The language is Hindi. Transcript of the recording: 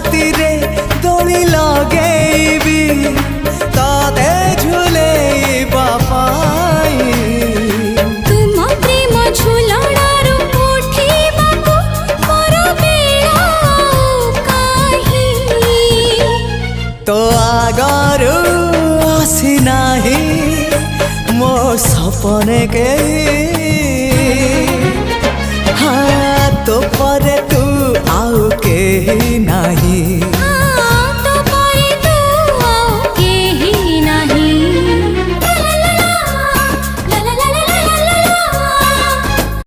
रातिरे दोली लगेबी तते झुलेइबा पाई। तुम प्रेम झुलणारू उठिबाकू मोर बेला काहे। तो आगरू आसी नाही मो सपने के